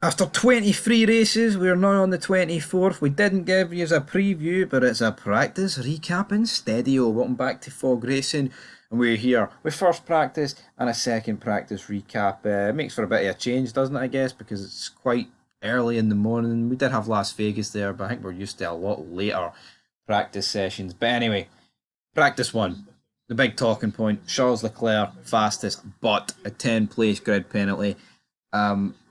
After 23 races, we're now on the 24th. We didn't give you a preview, but it's a practice recap instead. Welcome back to Fog Racing, and we're here with first practice and a second practice recap. It makes for a bit of a change, doesn't it, I guess, because it's quite early in the morning. We did have Las Vegas there, but I think we're used to a lot later practice sessions. But anyway, practice one. The big talking point, Charles Leclerc, fastest, but a 10-place grid penalty.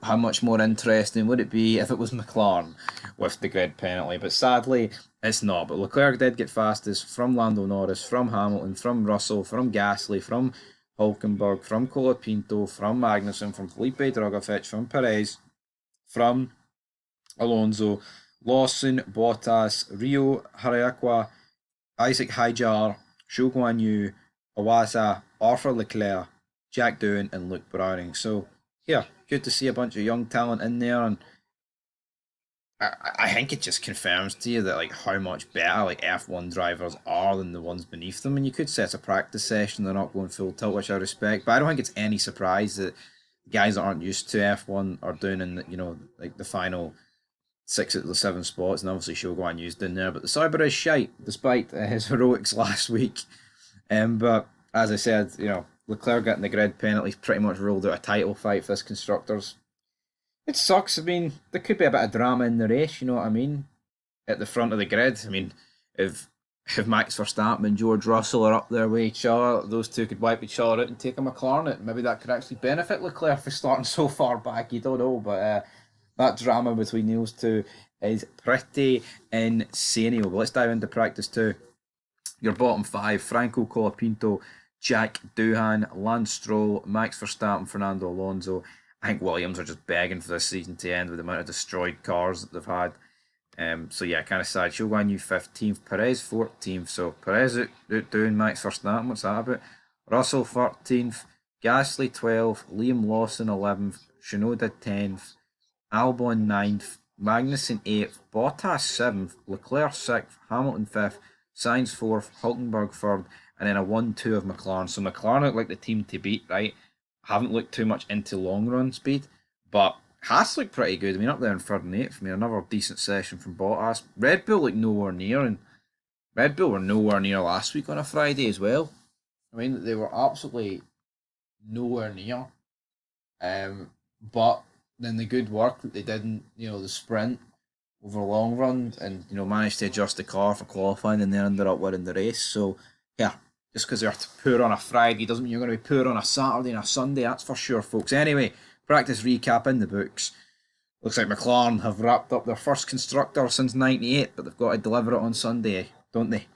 How much more interesting would it be if it was Mclaren with the grid penalty? But sadly, it's not. But Leclerc did get fastest from Lando Norris, from Hamilton, from Russell, from Gasly, from Hulkenberg, from Colapinto, from Magnussen, from Felipe Drugovich, from Perez, from Alonso, Lawson, Bottas, Rio Haraqua's, Isaac Haijar, Zhou Guanyu, Awasa, Arthur Leclerc, Jack Doohan, and Luke Browning. So, yeah, good to see a bunch of young talent in there, and I think it just confirms to you that like how much better like F1 drivers are than the ones beneath them. And you could say it's a practice session; they're not going full tilt, which I respect. But I don't think it's any surprise that guys that aren't used to F1 are doing in like the final six of the seven spots, and obviously Shogun used in there. But the Cyber is shite, despite his heroics last week. But as I said, Leclerc getting the grid penalties pretty much ruled out a title fight for this constructors. It sucks. I mean, there could be a bit of drama in the race. You know what I mean? At the front of the grid. I mean, if Max Verstappen and George Russell are up there with each other, those two could wipe each other out and take a McLaren out. Maybe that could actually benefit Leclerc for starting so far back. You don't know, but that drama between those two is pretty insane. But let's dive into practice two. Your bottom five: Franco Colapinto, Jack Doohan, Lance Stroll, Max Verstappen, Fernando Alonso. I think Williams are just begging for this season to end with the amount of destroyed cars that they've had. So yeah, kind of sad. Shogun you 15th, Perez 14th. So Perez outdoing Max Verstappen. What's that about? Russell 13th, Gasly 12th, Liam Lawson 11th, Shinoda 10th, Albon 9th, Magnussen 8th, Bottas 7th, Leclerc 6th, Hamilton 5th, Sainz 4th, Hulkenberg 3rd, and then a 1-2 of McLaren. So McLaren look like the team to beat, right? Haven't looked too much into long run speed, but Haas looked pretty good. I mean, up there in 3rd and 8th. I mean, another decent session from Bottas. Red Bull looked nowhere near, and Red Bull were nowhere near last week on a Friday as well. I mean, they were absolutely nowhere near. But then the good work that they did in the sprint over long run, and managed to adjust the car for qualifying, and they ended up winning the race. So yeah, just because they're poor on a Friday doesn't mean you're going to be poor on a Saturday and a Sunday. That's for sure, folks. Anyway, practice recap in the books. Looks like McLaren have wrapped up their first constructor since '98, but they've got to deliver it on Sunday, don't they?